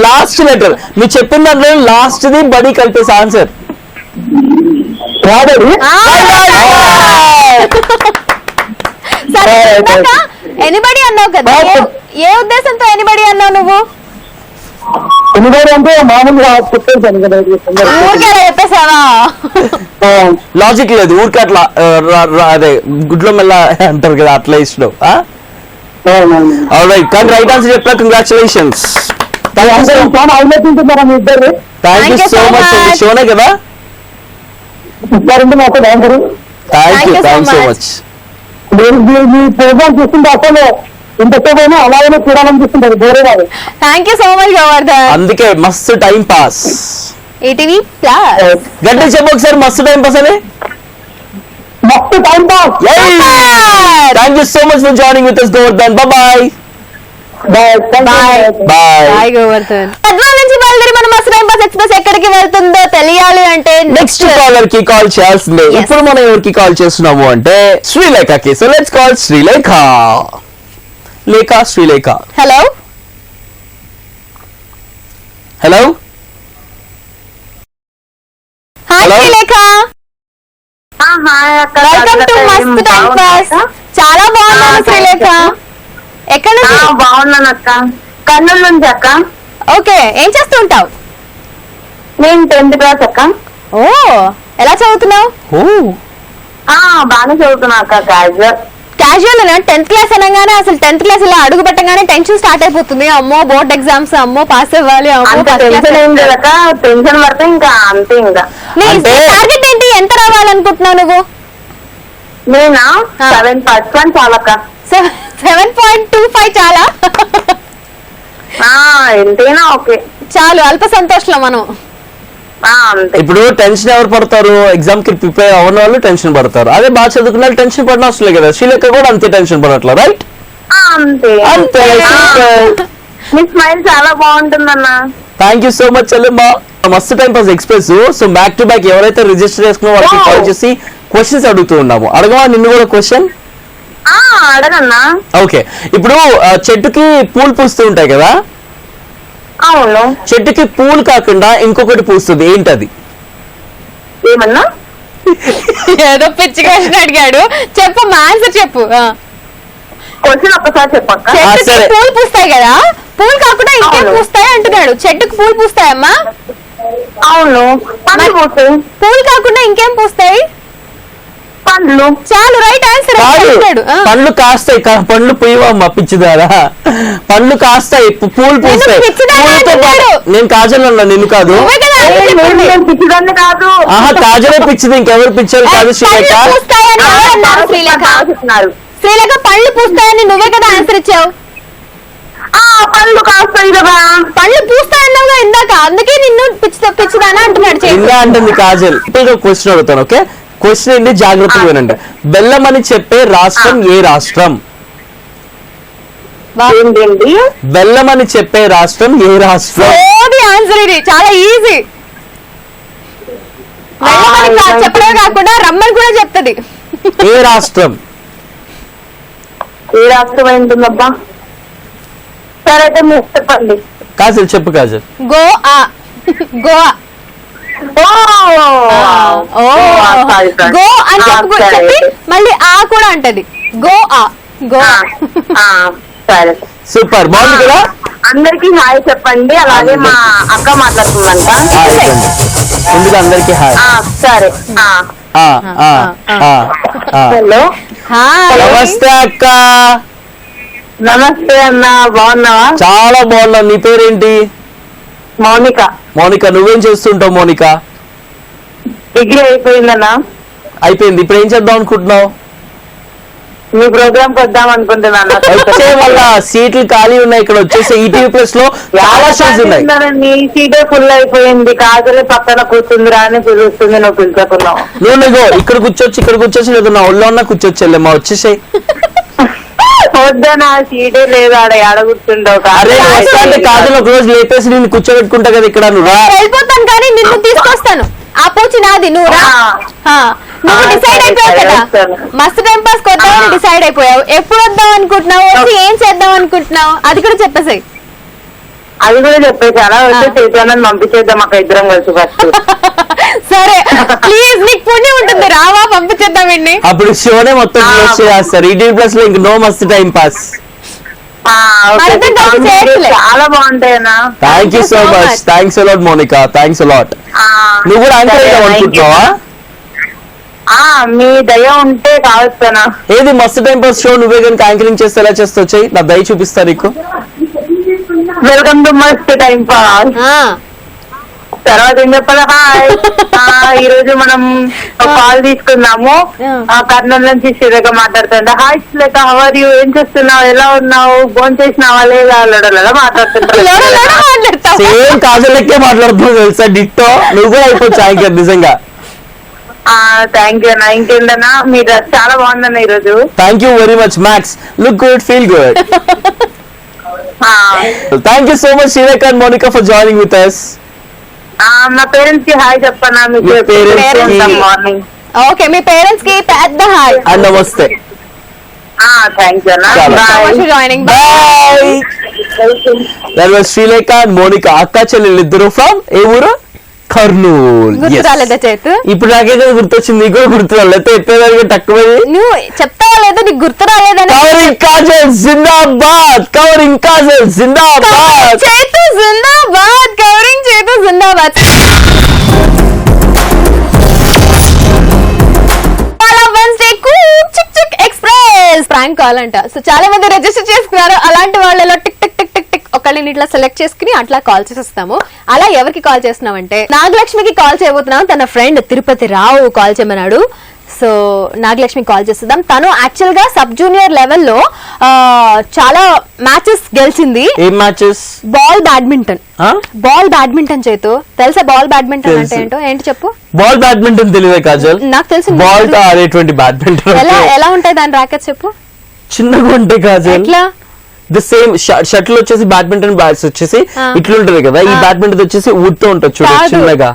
లాస్ట్ లెటర్ నువ్వు చెప్పిన దాంట్లో లాస్ట్ ది బడి కలిపేసి ఆన్సర్. ఎనిబడి అన్నావు కదా, ఏ ఉద్దేశంతో ఎనిబడి అన్నావు నువ్వు? ఎనిబడి అంటే మామూలుగా చెప్పేసాను కదా. చెప్పేసావా? లాజిక్ లేదు, ఊరికే అట్లా అదే గుడ్లో మెల్ల అంటారు కదా, అట్లా ఇష్టం. ఆల్రైట్, కానీ రైట్ ఆన్సర్ చెప్పిన కంగ్రాచులేషన్స్. ఆలోచింటున్నారా మీ ఇద్దరు? Thank you so much. షోనే కదా, ఇస్తారంటే మాకు thank thank you so much. మీ ప్రోగ్రామ్ చూస్తుంటే అసలు ఇంతసేపు అలాగే చూడాలనిపిస్తుంటది, బోరే కాదు. Thank you so much Govardhan. అందుకే మస్తు టైం పాస్. ఈటీవీ ప్లస్ గట్టి చెప్పు ఒకసారి, మస్తు టైం పాస్ అని. మస్తు time pass. Thank you so much for joining with us Govardhan. Bye bye Govardhan. Advance నుంచి బయలుదేరి మన మస్తు టైం పాస్ ఎక్స్ప్రెస్ ఎక్కడికి వెళ్తుందో తెలియాలి అంటే నెక్స్ట్ కాలర్ కి కాల్ చేయాల్సిందే. ఇప్పుడు మనం ఎవరికి కాల్ చేస్తున్నాము అంటే శ్రీలేఖకి. So let's call Srilekha. Srilekha. Hello hello hi Hello? Srilekha, welcome to మస్త్ టైం పాస్. చాలా బాగున్నాను శ్రీలేఖ. ఎక్కడ నుంచి? బాగున్నాను అక్క, కర్నూలు నుంచి అక్క. ఓకే, ఏం చేస్తూ ఉంటావు? నేను 10th క్లాస్ అక్క. ఓ, ఎలా చదువుతున్నావు? బాగానే చదువుతున్నా అక్క. క్యాజువల్ 10th క్లాస్ అనగానే అసలు 10th క్లాస్ ఇలా అడుగు పెట్టగానే టెన్షన్ స్టార్ట్ అయిపోతుంది. అమ్మో బోర్డ్ ఎగ్జామ్స్, అమ్మో పాస్ అవ్వాలి, అమ్మో అంత టెన్షన్ ఏం లేదక్క, టెన్షన్ పడితే ఇంకా అంతే. ఇంకా అంటే టార్గెట్ ఏంటి? ఎంత రావాలనుకుంటున్నావు నువ్వు? నేనా 7% చాలక్క. 7.25 చాలా? ఎంతైనా ఓకే, చాలు, అల్ప సంతోషంలో మనం. అంతే. ఇప్పుడు టెన్షన్ ఎవరు పడతారు? ఎగ్జామ్ కి ప్రిపేర్ అవ్వని వాళ్ళు టెన్షన్ పడతారు. అదే బాగా చదువుకున్న వాళ్ళు టెన్షన్ పడిన అవసరం లేదు కదా. శ్రీలేఖ కూడా అంతే టెన్షన్ పడట్లా, రైట్? అంతే అంతే. మీ స్మైల్ చాలా బాగుంటుందన్న. థ్యాంక్ యూ సో మచ్ చెల్లెమ్మా. మస్తు time pass express. So back to back ఎవరైతే రిజిస్టర్ చేసుకున్న వాళ్ళకి కాల్ చేసి క్వశ్చన్స్ అడుగుతూ ఉన్నాము. అడగవా నిన్ను కూడా క్వశ్చన్? అడగన్నా. ఓకే, ఇప్పుడు చెట్టుకి పూలు పూస్తూ ఉంటాయి కదా. అవును. చెట్టుకి పూలు కాకుండా ఇంకొకటి పూస్తుంది, ఏంటది? ఏమన్నా? ఏదో పిచ్చి క్వశ్చన్ అడిగాడు. చెప్పు, మా ఆన్సర్ చెప్పు. క్వశ్చన్ ఒక్కసారి చెప్పక్క. చెట్టుకి సరే. పూలు పూస్తాయి కదా, పూలు కాకుండా ఇంకేం అవును. పూస్తాయి అంటున్నాడు. చెట్టుకి పూలు పూస్తాయమ్మా? అవును. పండ్లు పూస్తాయి. పూలు కాకుండా ఇంకేం పూస్తాయి? పండ్లు. చాలు, రైట్ ఆన్సర్ కాదు, పండ్లు కాస్తాయి, పండ్లు పోయివమ్మా పిచ్చిదారా. పండ్లు కాస్తాయి, పూలు పూస్తాయి. పిచ్చిదారా పూలతో పాటు అంటున్నాడు. నేను కాజల్ అన్నా, నిన్ను కాదు. నేను పిచ్చిదాన్ని కాదు. ఆహా, కాజలే పిచ్చిది, ఇంకెవరు పిచ్చారు కాదు శ్రీలేఖ. చెప్తున్నారు. శ్రీలేఖ పళ్ళు పూస్తాయని నువ్వే కదా ఆన్సర్ ఇచ్చావు. పళ్ళు కాస్తాయి కదా. పళ్ళు పూస్తాయన్నావుగా ఇందాక, అందుకే నిన్ను పిచ్చిదానా అంటున్నాడు. ఇంకా అంటుంది కాజల్. ఇప్పుడు క్వశ్చన్ అడుగుతాను, ఓకే? క్వశ్చన్ ఏంటి, జాగ్రత్తగా వినండి. బెల్లం అని చెప్పే రాష్ట్రం ఏ రాష్ట్రం? ఏంటండి? బెల్లం అని చెప్పే రాష్ట్రం ఏ రాష్ట్రం? ఆన్సర్ ఇది చాలా ఈజీ. చెప్పడమే కాకుండా రమ్మని కూడా చెప్తుంది. ఏ రాష్ట్రం? ఏ రాష్ట్రం ఏంటుందబ్బా? సరే అయితే మీరు చెప్పండి. కాజల్ చెప్పు కాజల్. గోవా. గోవా. గో అని చెప్పి మళ్ళీ ఆ కూడా అంటది. గోవా. గోవా. సరే, సూపర్, బాగుంది కదా. అందరికి హాయ్ చెప్పండి. అలాగే మా అక్క మాట్లాడుతుందంట. హాయ్ చెప్పండి. ముందుగా అందరికీ హాయ్. సరే. Hello, hi. నమస్తే అక్క. నమస్తే అన్న, బాగున్నావా? చాలా బాగున్నా. నీ పేరేంటి? మౌనిక. మౌనిక, నువ్వేం చేస్తుంటావు మౌనిక? డిగ్రీ అయిపోయిందన్నా. అయిపోయింది, ఇప్పుడు ఏం చేద్దాం అనుకుంటున్నావు? మీ ప్రోగ్రామ్ కి వద్దాం అనుకుంటున్నాను. వచ్చే వల్ల సీట్లు ఖాళీ ఉన్నాయి ఇక్కడ. వచ్చేసి ఈటీవీ ప్లస్ లో చాలా షోస్ ఉన్నాయి. నీ సీటే ఫుల్ అయిపోయింది. కాజలే పక్కన కూర్చుందిరా అని పిలుస్తుంది, నువ్వు పిలుచుకున్నావు. నువ్వు ఇక్కడ కూర్చొచ్చి లేదు నా ఒళ్ళో ఉన్నా కూర్చొచ్చి వెళ్ళమ్మా, వచ్చేసాయి. వద్దనా, సీటే లేదు ఆడ, ఆడ కూర్చుంటావు. అరే వస్తాంటే కాజల్ ఒక రోజు లేపేసి నేను కూర్చోబెట్టుకుంటా కదా ఇక్కడ. నువ్వు రా. వెళ్ళిపోతాను కానీ నిన్ను తీసుకొస్తాను. ఆ పూచి నాది, నువ్వు రా. నువ్వు డిసైడ్ అయిపోయావు కదా, మస్తు టైం పాస్ కొద్దామని డిసైడ్ అయిపోయావు. ఎప్పుడు వద్దాం అనుకుంటున్నావు, వచ్చి ఏం చేద్దాం అనుకుంటున్నావు, అది కూడా చెప్పేసాయి. అది కూడా చెప్పేసి అలా వచ్చి చైతన్యం పంపించేద్దాం అక్కడ ఇద్దరం కలిసి ఫస్ట్. సరే ప్లీజ్, నీకు పుణ్యం ఉంటుంది, రావా పంపించేద్దాం. అప్పుడు షోనే మొత్తం క్లోజ్ చేస్తారు. ఈటీవీ ప్లస్ లో ఇంక నో మస్తు టైం పాస్. చాలా బాగుంటాయన్నా. Thank you so much. Thanks a lot Monika, thanks a lot. నువ్వు కూడా యాంకర్ అనుకుంటున్నావా? మీ దయ ఉంటే కావచ్చానా? ఏది మస్తు టైం పాస్ షో నువ్వే కనుక యాంకరింగ్ చేస్తే ఎలా చేస్తా వచ్చాయి, నా దయ చూపిస్తా నీకు. Welcome to must time pass. తర్వాత ఏం చెప్పాలి? హాయ్, ఈ రోజు మనం కాల్ తీసుకున్నాము. కర్నూలు నుంచి శ్రీరేఖ మాట్లాడుతుంటా. Hi Srirekha, how are you? ఏం చేస్తున్నావు? ఎలా ఉన్నావు? ఫోన్ చేసినావా లేదా? లడలడా మాట్లాడుతుంటా. సేమ్ కాజలకే మాట్లాడుతున్నావు తెలుసా, డిట్టో. నువ్వు కూడా అయిపోవచ్చు యాంకర్ నిజంగా. థ్యాంక్ యూ అన్న. ఇంకేంటన్నా, మీ డ్రెస్ చాలా బాగుందన్న ఈరోజు. Thank you very much Max. Look good, feel good. Thank you so much Srirekha and Monika for joining with us. మా పేరెంట్స్ కి హాయ్ చెప్పన్నా. మీకు మార్నింగ్. ఓకే, మీ పేరెంట్స్ కి పెద్ద హాయ్ అండ్ నమస్తే. థ్యాంక్ యూ అన్న. చాలా. Bye. Joining. Bye. That was Srilekha and Monika, అక్క చెల్లెలు ఇద్దరు ఫ్రమ్ ఏ ఊరు? కర్నూల్. గుర్తు రాలేదా చేతు? ఇప్పుడు నాకైతే గుర్తొచ్చింది, నీకు కూడా గుర్తు రాలేదు. ఎప్పేదానికి తక్కువ. నువ్వు చెప్తావా లేదా? నీకు గుర్తు రాలేదని. కవరింగ్ కాజల్ జిందాబాద్, కవరింగ్ కాజల్ జిందాబాద్, చేతు జిందాబాద్, కవరింగ్ చేతు జిందాబాద్. ప్రాంక్ కాల్ అంట. సో చాలా మంది రిజిస్టర్ చేసుకున్నారు. అలాంటి వాళ్ళలో tick tick tick tick tick ఒకళ్ళని ఇట్లా సెలెక్ట్ చేసుకుని అట్లా కాల్ చేసేస్తాము. అలా ఎవరికి కాల్ చేస్తున్నామంటే నాగలక్ష్మికి కాల్ చేయబోతున్నాం. తన ఫ్రెండ్ తిరుపతి రావు కాల్ చేయమన్నాడు. సో నాగలక్ష్మి కాల్ చేస్తున్నాం. తను యాక్చువల్ గా సబ్ జూనియర్ లెవెల్లో చాలా మ్యాచెస్ గెలిచింది. ఏం matches? Ball badminton. Ball badminton చేతు తెలుసా? బాల్ బ్యాడ్మింటన్ అంటే ఏంటో ఏంటి చెప్పు. బాల్ బ్యాడ్మింటన్ తెలియదు కాజల్. నాకు తెలిసి బాల్ తో ఆడేటువంటి బ్యాడ్మింటన్. ఎలా ఉంటాయి దాని ర్యాకెట్ చెప్పు. చిన్నగా ఉంటాయి కాజల్. ఎట్లా? ది సేమ్ షటిల్ వచ్చేసి బ్యాడ్మింటన్ బ్యాట్స్ వచ్చేసి ఇట్లుంటది కదా, ఈ బ్యాడ్మింటన్ వచ్చేసి వుడ్ తో ఉంటుంది చూడు చిన్నగా.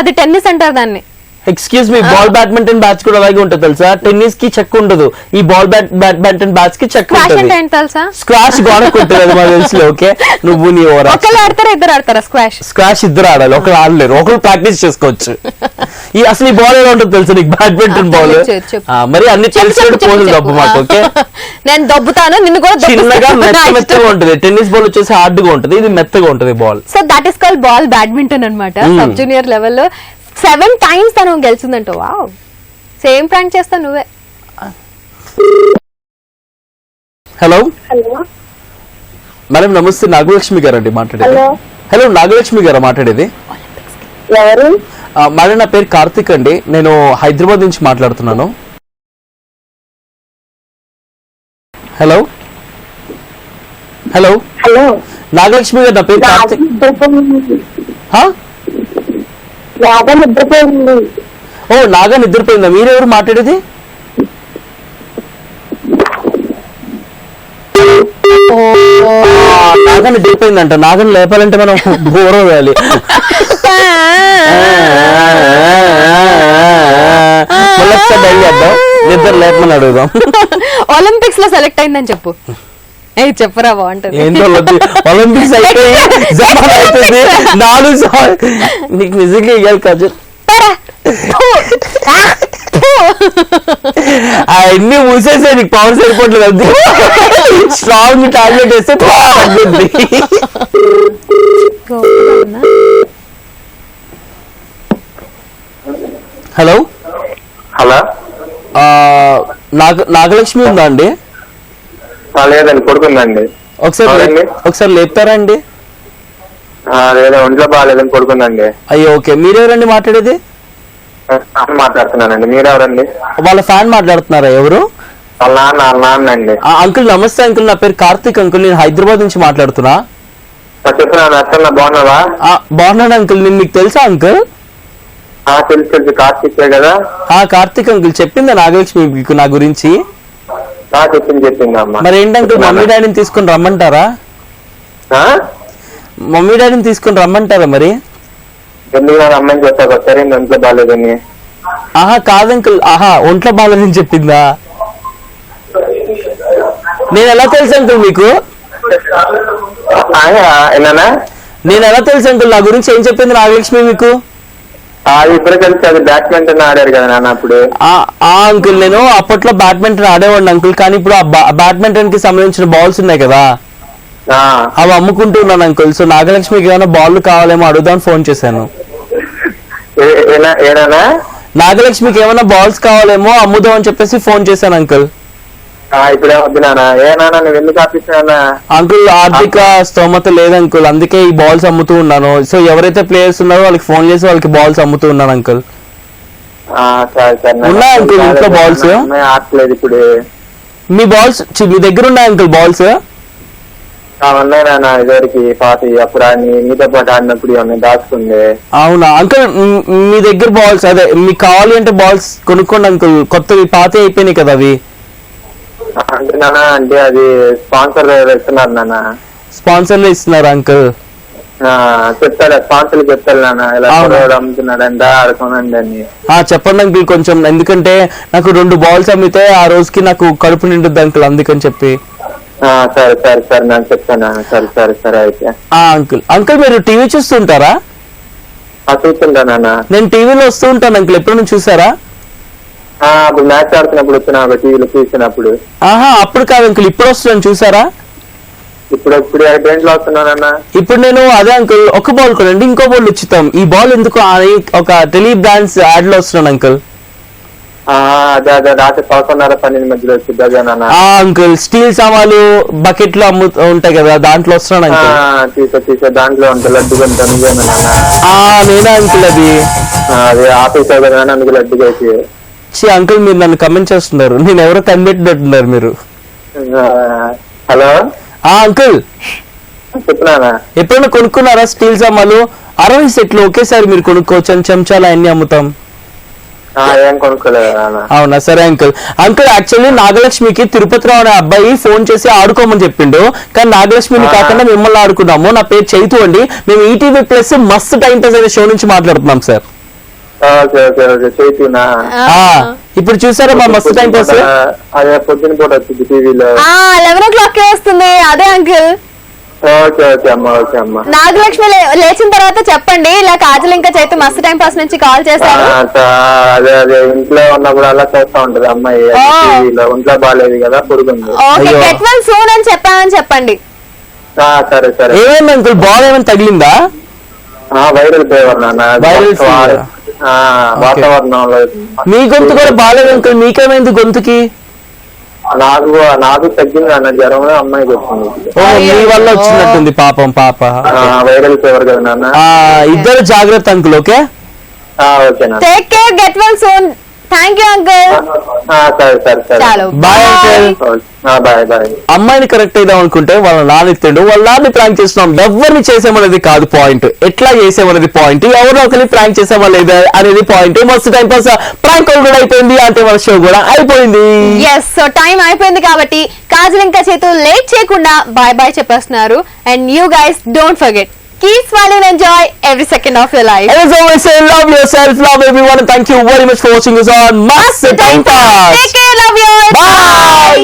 అది టెన్నిస్ అంటారు దాన్ని. Excuse me, ball badminton batch కూడా అలాగే ఉంటుంది తెలుసా. టెన్నిస్ కి చెక్ ఉండదు, ఈ బాల్ బ్యాడ్మింటన్ బ్యాచ్ కి చెక్ ఉంటుంది. తెలుసా? స్క్వాష్ గోడకుంటుంది, అది మాకు తెలుసు. ఓకే, నువ్వు నీ ఒకళ్ళు ఆడతారా ఇద్దరు ఆడతారా స్క్వాష్? స్క్వాష్ ఇద్దరు ఆడాలి, ఒకరు ఆడలేరు, ఒకరు ప్రాక్టీస్ చేసుకోవచ్చు. ఈ అసలు ఈ బాల్ ఎలా ఉంటుంది తెలుసా నీకు? Badminton ball. మరి అన్ని తెలిసినట్టు పోజులు దబ్బు మాకు. ఓకే, నేను దబ్బుతాను, నిన్ను కూడా చిన్నగా మెత్తగా ఉంటుంది. టెన్నిస్ బాల్ వచ్చేసి హార్డ్ గా ఉంటుంది, ఇది మెత్తగా ఉంటుంది ball. So that is called ball badminton అన్నమాట. సబ్ జూనియర్ లెవెల్లో 7 times తను గెలిచిందంట. వావ్, సేమ్ ప్రాంక్ చేస్తా నువ్వే. హలో మేడం, నమస్తే. నాగలక్ష్మి గారు అండి మాట్లాడేది. హలో, నాగలక్ష్మి గారు మాట్లాడేది. ఎవరు? మేడం, నా పేరు కార్తిక్ అండి, నేను హైదరాబాద్ నుంచి మాట్లాడుతున్నాను. హలో హలో హలో, నాగలక్ష్మి గారు, నా పేరు కార్తిక్. నిద్రపోయింది. ఓ, నాగా నిద్రపోయిందా? మీరెవరు మాట్లాడేది? నాగా నిద్రపోయిందంట. నాగని లేపాలంటే మనం ఘోరం వేయాలి. నిద్ర లేపమని అడుగుదాం. ఒలింపిక్స్ లో సెలెక్ట్ అయిందని చెప్పు. చెప్పరా, బాగుంటది. ఏంటో ఒలింపిక్స్ అయిపోయి జపాన్ అయిపోయింది. 4 నీకు నిజంగా ఇవ్వాలి కాదు. అవన్నీ మూసేసే, నీకు పవర్ సరిపోవట్లేదు. అది స్ట్రాంగ్ టాబ్లెట్ వేస్తే తగ్గుద్ది. హలో హలో, నాగలక్ష్మి ఉందా అండి? లేదండి, పడుకుందండి. ఒకసారి లేపుతారా అండి? లేదా, ఒంట్లో బాగాలేదని పడుకుందండి. అయ్యో, ఓకే. మీరెవరండి మాట్లాడేది? మాట్లాడుతున్నానండి. మీరెవరండి? వాళ్ళ ఫ్యాన్ మాట్లాడుతున్నారా? ఎవరు? వాళ్ళ నాన్న అండి. అంకుల్ నమస్తే అంకుల్, నా పేరు కార్తిక్ అంకుల్, నేను హైదరాబాద్ నుంచి మాట్లాడుతున్నా. చెప్తున్నాను అసలు. బాగున్నావా? బాగున్నాను అంకుల్. నేను మీకు తెలుసా అంకుల్? తెలుసు, కార్తిక్ కదా. కార్తిక్ అంకుల్, చెప్పిందా నాగలక్ష్మి మీకు నా గురించి? చెప్పింది అమ్మా. మరి ఏంటి అంకుల్, మమ్మీ డాడీని తీసుకొని రమ్మంటారా? మమ్మీ డాడీని తీసుకొని రమ్మంటారా మరి? ఎందుకు అమ్మాయిని చేస్తావు? సరే, ఒంట్లో బాగాలేదని. కాదు అంకుల్, ఒంట్లో బాగాలేదని చెప్పిందా? నేను ఎలా తెలుసు అంకుల్ మీకు? నేను ఎలా తెలుసు అంకుల్? నా గురించి ఏం చెప్పింది నాగలక్ష్మి మీకు? ఇద్దరు కలిసి అది బ్యాడ్మింటన్ ఆడారు కదా నాన్న అప్పుడు. అంకుల్, నేను అప్పట్లో బ్యాడ్మింటన్ ఆడేవాడిని అంకుల్, కానీ ఇప్పుడు ఆ బ్యాడ్మింటన్ కి సంబంధించిన బాల్స్ ఉన్నాయి కదా, అవి అమ్ముకుంటున్నాను అంకుల్. సో నాగలక్ష్మికి ఏమైనా బాల్ కావాలేమో అడుగుదామని ఫోన్ చేశాను. నాగలక్ష్మికి ఏమైనా బాల్స్ కావాలేమో అమ్ముదాం అని చెప్పేసి ఫోన్ చేశాను అంకుల్. ఇప్పుడే వద్దు నాన్న. ఏ నాన్న నువ్వు ఎందుకు ఆపిస్తున్నా? అంకుల్ ఆర్థిక స్తోమత లేదు అంకుల్, అందుకే ఈ బాల్స్ అమ్ముతూ ఉన్నాను. సో ఎవరైతే ప్లేయర్స్ ఉన్నారో వాళ్ళకి ఫోన్ చేసి వాళ్ళకి బాల్స్ అమ్ముతూ ఉన్నాను అంకుల్. సరే సరే ఉన్నాయా అంకుల్ ఇంట్లో balls? ఆడలేదు ఇప్పుడు. మీ బాల్స్ మీ దగ్గర ఉన్నాయి అంకుల్ బాల్స్? ఉన్నాయి నాన్న, ఇదివరకు పాతి అప్పుడు మీతో పాటు ఆడినప్పుడు ఇవన్నీ దాచుకుంది. అవునా అంకుల్, మీ దగ్గర బాల్స్ అదే మీకు కావాలి అంటే బాల్స్ కొనుక్కోండి అంకుల్, కొత్తవి పాత అయిపోయినాయి కదా అవి. అంటే నాన్న, అంటే అది స్పాన్సర్ ఇస్తున్నారు నాన్న. స్పాన్సర్లు ఇస్తున్నారు అంకుల్? చెప్తాడు స్పాన్సర్లు చెప్తాడు నాన్న, ఇలా కుర్రోడు అమ్ముతున్నాడంట ఆడుకోనండి అని. చెప్పండి అంకుల్ కొంచెం, ఎందుకంటే నాకు 2 బాల్స్ అమ్మితే ఆ రోజుకి నాకు కడుపు నిండుద్ది అంకుల్, అందుకని చెప్పి. సరే సరే సరే నేను చెప్తాను. సరే సరే సరే అయితే. అంకుల్ మీరు టీవీ చూస్తుంటారా? చూస్తుంటా నాన్న. నేను టీవీలో వస్తూ ఉంటాను అంకుల్, ఎప్పుడైనా చూసారా? అప్పుడు మ్యాచ్ ఆడుతున్నప్పుడు వచ్చిన టీవీలో చూసినప్పుడు. అప్పుడు కాదు అంకుల్, ఇప్పుడు వస్తున్నాను చూసారా? ఇప్పుడు ఇప్పుడు దేంట్లో వస్తున్నానన్న? ఇప్పుడు నేను అదే అంకుల్, ఒక బాల్ కొనండి ఇంకో బాల్ ఉచితం, ఈ బాల్ ఎందుకు అని ఒక టెలి బ్రాండ్స్ యాడ్ లో వస్తున్నాను అంకుల్. అదే అదే రాత్రి 11:30-12 మధ్యలో వచ్చింది అదేనా అంకుల్? స్టీల్ సామాన్లు బకెట్లు ఉంటాయి కదా, దాంట్లో వస్తున్నాను అంకుల్. తీసే దాంట్లో ఉంటుంది లడ్డుగా ఉంటుంది. నేనా అంకుల్ అది? అది ఆఫీస్ కదా అందుకు లడ్డుగా అయితే. అంకుల్ మీరు నన్ను కమెంట్ చేస్తున్నారు, నేను ఎవరో కనిపెట్టినట్టున్నారు మీరు. హలో అంకుల్ చెప్తున్నానా? ఎప్పుడైనా కొనుక్కున్నారా స్టీల్ సామాన్లు? 60 సెట్లు ఒకేసారి మీరు కొనుక్కోవచ్చు అని చెంచాలు అన్ని అమ్ముతాం. ఏం కొనుక్కోలేదు. అవునా? సరే అంకుల్. అంకుల్ యాక్చువల్లీ నాగలక్ష్మికి తిరుపతిరావు అనే అబ్బాయి ఫోన్ చేసి ఆడుకోమని చెప్పిండు, కానీ నాగలక్ష్మిని కాకుండా మిమ్మల్ని ఆడుకున్నాము. నా పేరు చైతు అండి, మేము ఈటీవీ ప్లస్ మస్త్ టైం పాస్ అనే షో నుంచి మాట్లాడుతున్నాం సార్. చైతునా? ఇప్పుడు చూసారా మా మస్త్ టైం పాస్? అదే పొద్దున పూట వచ్చింది టీవీలో. 11 o'clock వస్తుంది. అదే అంకుల్. ఓకే ఓకే అమ్మా, ఓకే అమ్మా. నాగలక్ష్మి లేచిన తర్వాత చెప్పండి, ఇలా కాజల్ ఇంకా చైతు మస్త్ టైం పాస్ నుంచి కాల్ చేశారు. అదే అదే ఇంట్లో ఉన్నప్పుడు అలా చేస్తా ఉంటది అమ్మాయి. టీవీలో ఒంట్లో బాగాలేదు కదా, పురుగుంది. ఓకే, గెట్ వెల్ సూన్ అని చెప్పామని చెప్పండి. సరే సరే. ఏమైంది అంకుల్, బాల్ ఏమైనా తగిలిందా? వైరల్ ఫీవర్ నాన్న. వాతావరణంలో మీ గొంతు కూడా బాగాలేదు అంకుల్, మీకేమైంది గొంతుకి? నాకు తగ్గింది అన్న, జ్వరం అమ్మాయికి వచ్చింది. మీ వల్ల వచ్చినట్టుంది పాపం పాప. వైరల్ ఫీవర్ కదా నాన్న. ఇద్దరు జాగ్రత్త అంకుల్. ఓకే ఓకే నాన్న. Take care, get well soon. Thank you uncle. సరే సరే సరే. Bye uncle. Bye bye. అమ్మాయిని కరెక్ట్ అయిదాం అనుకుంటే వాళ్ళ నాన్న ఎత్తాడు, వాళ్ళ నాన్న ప్రాంక్ చేస్తున్నాం. ఎవరిని చేసామనేది కాదు పాయింట్, ఎట్లా చేసామనేది పాయింట్, ఎవరో ఒకరిని ప్రాంక్ చేసామా లేదా అనేది పాయింట్. మస్తు టైం పాస్ ప్రాంక్ కూడా అయిపోయింది, అంటే మన షో కూడా అయిపోయింది. ఎస్, సో టైం అయిపోయింది కాబట్టి కాజల్ ఇంకా చేతు లేట్ చేయకుండా బాయ్ బాయ్ చెప్పేస్తున్నారు. And you guys don't forget, keep smiling and enjoy every second of your life. And as always say, love yourself, love everyone, and thank you very much for watching us on Mast Time Pass. Take care, love you. Bye.